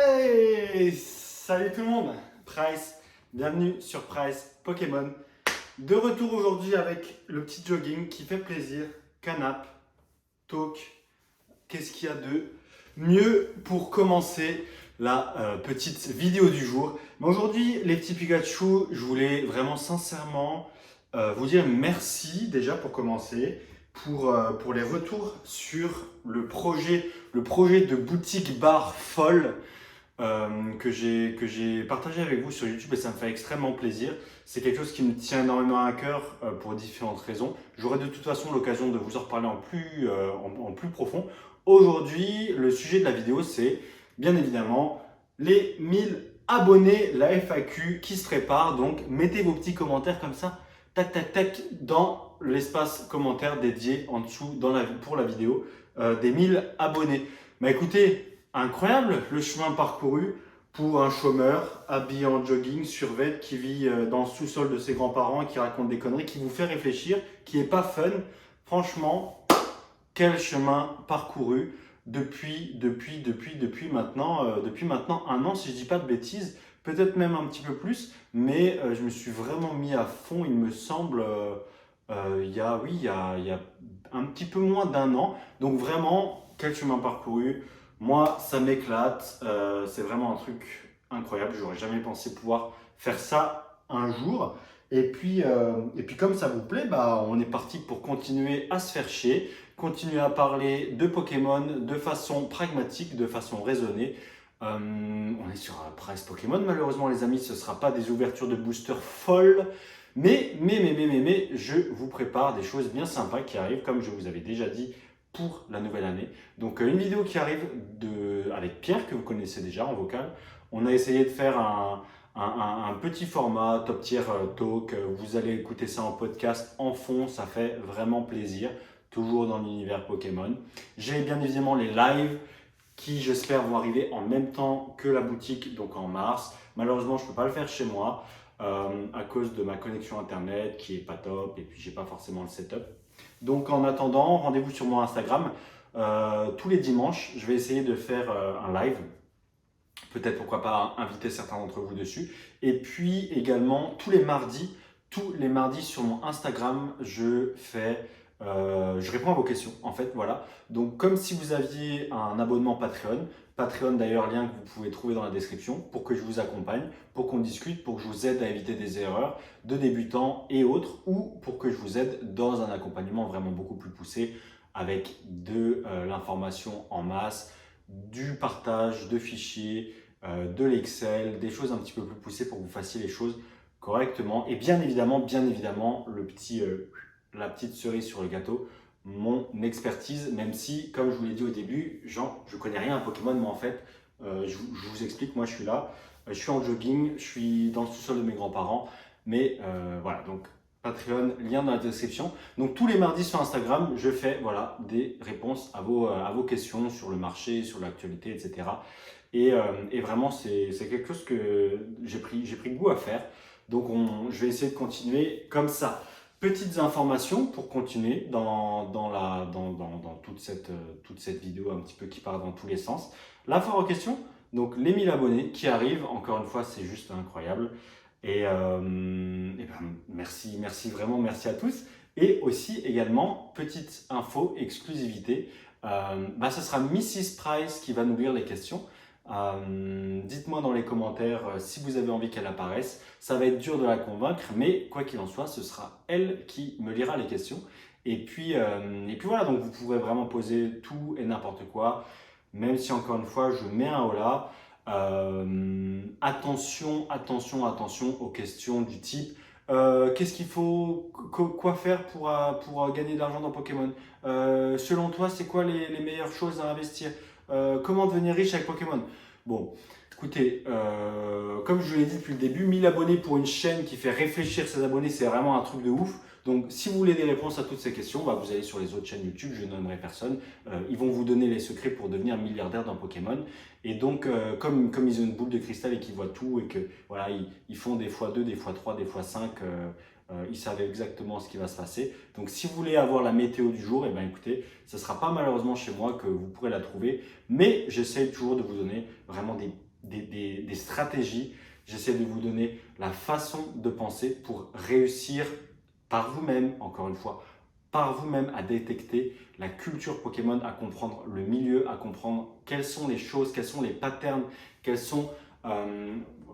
Hey! Salut tout le monde, Price, bienvenue sur Price Pokémon. De retour aujourd'hui avec le petit jogging qui fait plaisir, canap, talk, qu'est-ce qu'il y a de mieux pour commencer la petite vidéo du jour. Mais aujourd'hui les petits Pikachu, je voulais vraiment sincèrement vous dire merci déjà pour commencer. Pour les retours sur le projet de boutique bar folle que j'ai partagé avec vous sur YouTube et ça me fait extrêmement plaisir. C'est quelque chose qui me tient énormément à cœur pour différentes raisons. J'aurai de toute façon l'occasion de vous en reparler en plus profond. Aujourd'hui, le sujet de la vidéo, c'est bien évidemment les 1000 abonnés, la FAQ qui se prépare. Donc, mettez vos petits commentaires comme ça, tac, tac, tac, dans l'espace commentaire dédié en dessous pour la vidéo des 1000 abonnés. Bah écoutez, incroyable le chemin parcouru pour un chômeur habillé en jogging, survêt, qui vit dans le sous-sol de ses grands-parents et qui raconte des conneries, qui vous fait réfléchir, qui n'est pas fun. Franchement, quel chemin parcouru depuis maintenant un an, si je ne dis pas de bêtises, peut-être même un petit peu plus, mais je me suis vraiment mis à fond, il me semble, il y a un petit peu moins d'un an. Donc vraiment, quel chemin parcouru. Moi, ça m'éclate. C'est vraiment un truc incroyable. J'aurais jamais pensé pouvoir faire ça un jour. Et puis comme ça vous plaît, bah, on est parti pour continuer à se faire chier, continuer à parler de Pokémon de façon pragmatique, de façon raisonnée. On est sur un Price Pokémon, malheureusement les amis, ce ne sera pas des ouvertures de boosters folles. Mais, je vous prépare des choses bien sympas qui arrivent, comme je vous avais déjà dit, pour la nouvelle année. Donc une vidéo qui arrive avec Pierre, que vous connaissez déjà en vocal. On a essayé de faire un petit format, top tier talk. Vous allez écouter ça en podcast en fond, ça fait vraiment plaisir. Toujours dans l'univers Pokémon. J'ai bien évidemment les lives qui, j'espère, vont arriver en même temps que la boutique, donc en mars. Malheureusement, je ne peux pas le faire chez moi à cause de ma connexion internet qui est pas top et puis j'ai pas forcément le setup. Donc en attendant, rendez-vous sur mon Instagram tous les dimanches. Je vais essayer de faire un live. Peut-être pourquoi pas inviter certains d'entre vous dessus. Et puis également tous les mardis sur mon Instagram, je réponds à vos questions en fait, voilà. Donc comme si vous aviez un abonnement Patreon d'ailleurs, lien que vous pouvez trouver dans la description pour que je vous accompagne, pour qu'on discute, pour que je vous aide à éviter des erreurs de débutants et autres, ou pour que je vous aide dans un accompagnement vraiment beaucoup plus poussé avec de l'information en masse, du partage de fichiers, de l'Excel, des choses un petit peu plus poussées pour que vous fassiez les choses correctement. Et bien évidemment, la petite cerise sur le gâteau, mon expertise, même si, comme je vous l'ai dit au début, je connais rien à Pokémon, mais en fait, je vous explique, moi je suis là, je suis en jogging, je suis dans le sous-sol de mes grands-parents, mais voilà, donc Patreon, lien dans la description. Donc tous les mardis sur Instagram, je fais voilà, des réponses à vos questions sur le marché, sur l'actualité, etc. Et vraiment, c'est quelque chose que j'ai pris goût à faire. Donc je vais essayer de continuer comme ça. Petites informations pour continuer dans toute cette vidéo un petit peu qui part dans tous les sens. La foire aux questions, donc les 1000 abonnés qui arrivent, encore une fois, c'est juste incroyable. Merci vraiment, merci à tous. Et aussi également, petite info, exclusivité, ce sera Mrs. Price qui va nous lire les questions. Dites-moi dans les commentaires si vous avez envie qu'elle apparaisse. Ça va être dur de la convaincre, mais quoi qu'il en soit, ce sera elle qui me lira les questions. Et puis voilà, donc vous pourrez vraiment poser tout et n'importe quoi, même si encore une fois, je mets un holà. Attention aux questions du type qu'est-ce qu'il faut, quoi faire pour gagner de l'argent dans Pokémon, selon toi, c'est quoi les meilleures choses à investir, comment devenir riche avec Pokémon. Bon, écoutez, comme je vous l'ai dit depuis le début, 1000 abonnés pour une chaîne qui fait réfléchir ses abonnés, c'est vraiment un truc de ouf. Donc, si vous voulez des réponses à toutes ces questions, vous allez sur les autres chaînes YouTube, je nommerai personne. Ils vont vous donner les secrets pour devenir milliardaire dans Pokémon. Et donc, comme ils ont une boule de cristal et qu'ils voient tout et que voilà, ils font des fois 2, des fois 3, des fois 5, ils savent exactement ce qui va se passer. Donc, si vous voulez avoir la météo du jour, écoutez, ce ne sera pas malheureusement chez moi que vous pourrez la trouver. Mais j'essaie toujours de vous donner vraiment des stratégies, j'essaie de vous donner la façon de penser pour réussir par vous-même, encore une fois, par vous-même à détecter la culture Pokémon, à comprendre le milieu, à comprendre quelles sont les choses, quels sont les patterns, quelles sont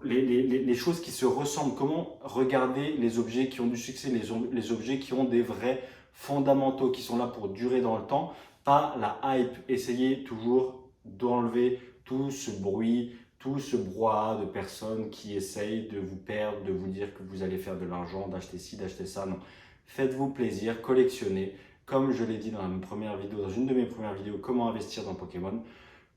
les choses qui se ressemblent, comment regarder les objets qui ont du succès, les objets qui ont des vrais fondamentaux, qui sont là pour durer dans le temps, pas la hype. Essayez toujours d'enlever tout ce bruit, tout ce brouhaha de personnes qui essayent de vous perdre, de vous dire que vous allez faire de l'argent, d'acheter ci, d'acheter ça. Non. Faites-vous plaisir, collectionnez. Comme je l'ai dit dans une de mes premières vidéos, comment investir dans Pokémon.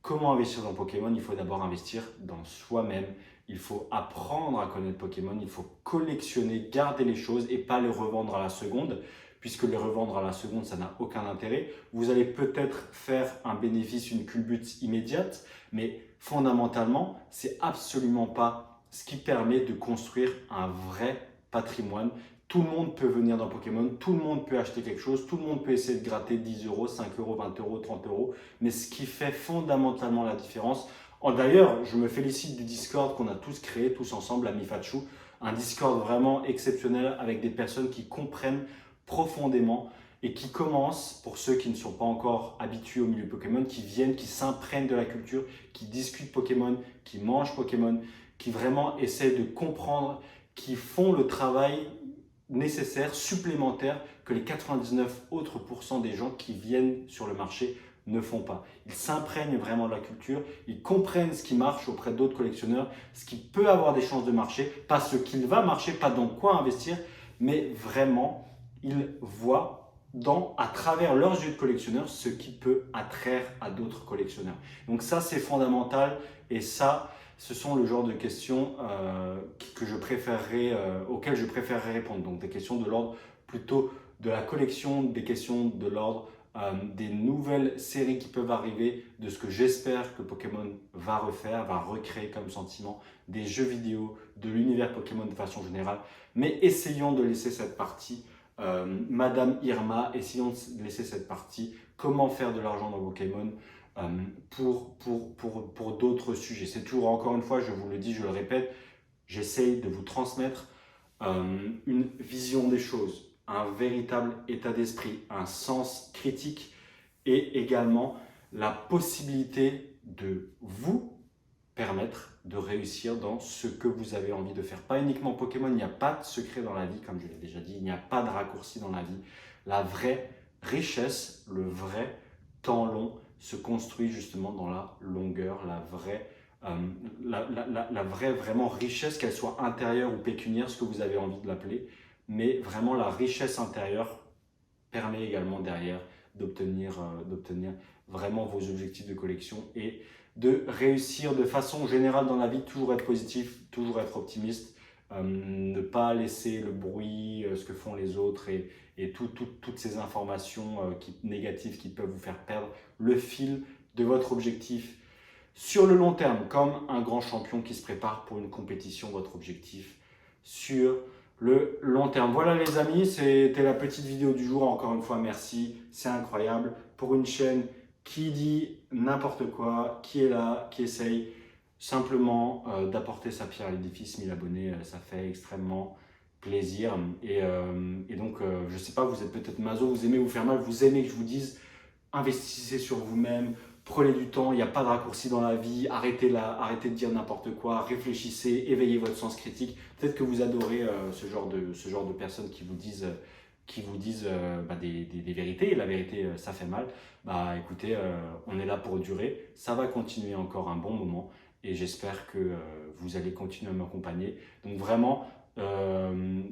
Comment investir dans Pokémon? Il faut d'abord investir dans soi-même. Il faut apprendre à connaître Pokémon. Il faut collectionner, garder les choses et pas les revendre à la seconde. Puisque les revendre à la seconde, ça n'a aucun intérêt. Vous allez peut-être faire un bénéfice, une culbute immédiate, mais fondamentalement, c'est absolument pas ce qui permet de construire un vrai patrimoine. Tout le monde peut venir dans Pokémon, tout le monde peut acheter quelque chose, tout le monde peut essayer de gratter 10 euros, 5 euros, 20 euros, 30 euros. Mais ce qui fait fondamentalement la différence, d'ailleurs, je me félicite du Discord qu'on a tous créé, tous ensemble, à Mifachu. Un Discord vraiment exceptionnel avec des personnes qui comprennent profondément et qui commencent, pour ceux qui ne sont pas encore habitués au milieu Pokémon, qui viennent, qui s'imprègnent de la culture, qui discutent Pokémon, qui mangent Pokémon, qui vraiment essaient de comprendre, qui font le travail nécessaire, supplémentaire, que les 99 autres pourcents des gens qui viennent sur le marché ne font pas. Ils s'imprègnent vraiment de la culture, ils comprennent ce qui marche auprès d'autres collectionneurs, ce qui peut avoir des chances de marcher, pas ce qu'il va marcher, pas dans quoi investir, mais vraiment, ils voient à travers leurs yeux de collectionneurs ce qui peut attraire à d'autres collectionneurs. Donc ça, c'est fondamental et ça, ce sont le genre de questions auxquelles je préférerais répondre. Donc des questions de l'ordre plutôt de la collection, des questions de l'ordre des nouvelles séries qui peuvent arriver, de ce que j'espère que Pokémon va refaire, va recréer comme sentiment, des jeux vidéo, de l'univers Pokémon de façon générale. Mais essayons de laisser cette partie Madame Irma, essayons de laisser cette partie comment faire de l'argent dans Pokémon pour d'autres sujets. C'est toujours, encore une fois, je vous le dis, je le répète, j'essaye de vous transmettre une vision des choses, un véritable état d'esprit, un sens critique et également la possibilité de vous permettre de réussir dans ce que vous avez envie de faire. Pas uniquement Pokémon, il n'y a pas de secret dans la vie, comme je l'ai déjà dit, il n'y a pas de raccourci dans la vie. La vraie richesse, le vrai temps long se construit justement dans la longueur, la vraie vraiment richesse, qu'elle soit intérieure ou pécuniaire, ce que vous avez envie de l'appeler, mais vraiment la richesse intérieure permet également derrière d'obtenir vraiment vos objectifs de collection et de réussir de façon générale dans la vie, toujours être positif, toujours être optimiste, ne pas laisser le bruit, ce que font les autres et toutes ces informations négatives qui peuvent vous faire perdre le fil de votre objectif sur le long terme, comme un grand champion qui se prépare pour une compétition, votre objectif sur le long terme. Voilà les amis, c'était la petite vidéo du jour. Encore une fois, merci, c'est incroyable pour une chaîne qui dit n'importe quoi, qui est là, qui essaye simplement d'apporter sa pierre à l'édifice. 1000 abonnés, ça fait extrêmement plaisir. Et donc, je ne sais pas, vous êtes peut-être maso, vous aimez vous faire mal, vous aimez que je vous dise investissez sur vous-même, prenez du temps, il n'y a pas de raccourci dans la vie, arrêtez de dire n'importe quoi, réfléchissez, éveillez votre sens critique. Peut-être que vous adorez ce genre de personnes qui vous disent des vérités, et la vérité, ça fait mal. Bah écoutez, on est là pour durer, ça va continuer encore un bon moment, et j'espère que vous allez continuer à m'accompagner. Donc vraiment,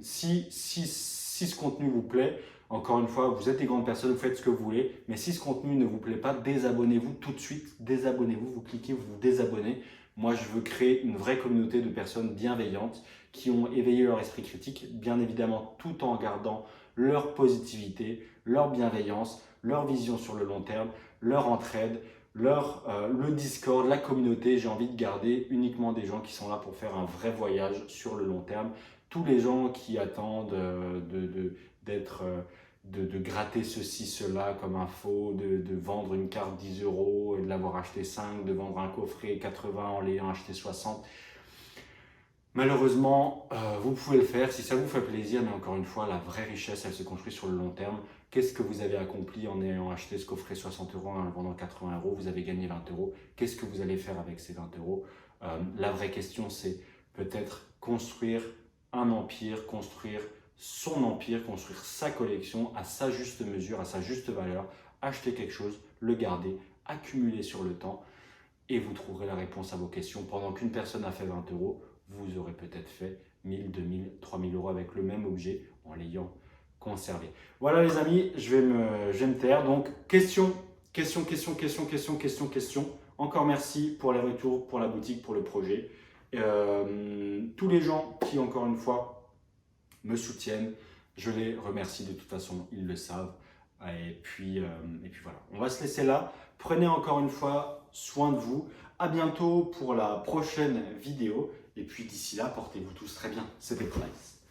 si ce contenu vous plaît, encore une fois, vous êtes des grandes personnes, vous faites ce que vous voulez, mais si ce contenu ne vous plaît pas, désabonnez-vous tout de suite, désabonnez-vous, vous cliquez, vous vous désabonnez. Moi, je veux créer une vraie communauté de personnes bienveillantes qui ont éveillé leur esprit critique, bien évidemment, tout en gardant leur positivité, leur bienveillance, leur vision sur le long terme, leur entraide, le Discord, la communauté. J'ai envie de garder uniquement des gens qui sont là pour faire un vrai voyage sur le long terme. Tous les gens qui attendent d'être de gratter ceci, cela comme info, de vendre une carte 10 € et de l'avoir acheté 5, de vendre un coffret 80 en l'ayant acheté 60. Malheureusement, vous pouvez le faire si ça vous fait plaisir, mais encore une fois, la vraie richesse, elle se construit sur le long terme. Qu'est-ce que vous avez accompli en ayant acheté ce coffret 60 € et en le vendant 80 €? Vous avez gagné 20 €. Qu'est-ce que vous allez faire avec ces 20 €? La vraie question, c'est peut-être construire un empire, construire son empire, construire sa collection à sa juste mesure, à sa juste valeur, acheter quelque chose, le garder, accumuler sur le temps et vous trouverez la réponse à vos questions. Pendant qu'une personne a fait 20 €, vous aurez peut-être fait 1000, 2000, 3000 € avec le même objet en l'ayant conservé. Voilà les amis, je vais me taire. Donc question. Encore merci pour les retours, pour la boutique, pour le projet. Tous les gens qui, encore une fois, me soutiennent, je les remercie de toute façon, ils le savent. Et puis voilà, on va se laisser là. Prenez encore une fois soin de vous. À bientôt pour la prochaine vidéo. Et puis d'ici là, portez-vous tous très bien. C'était Price.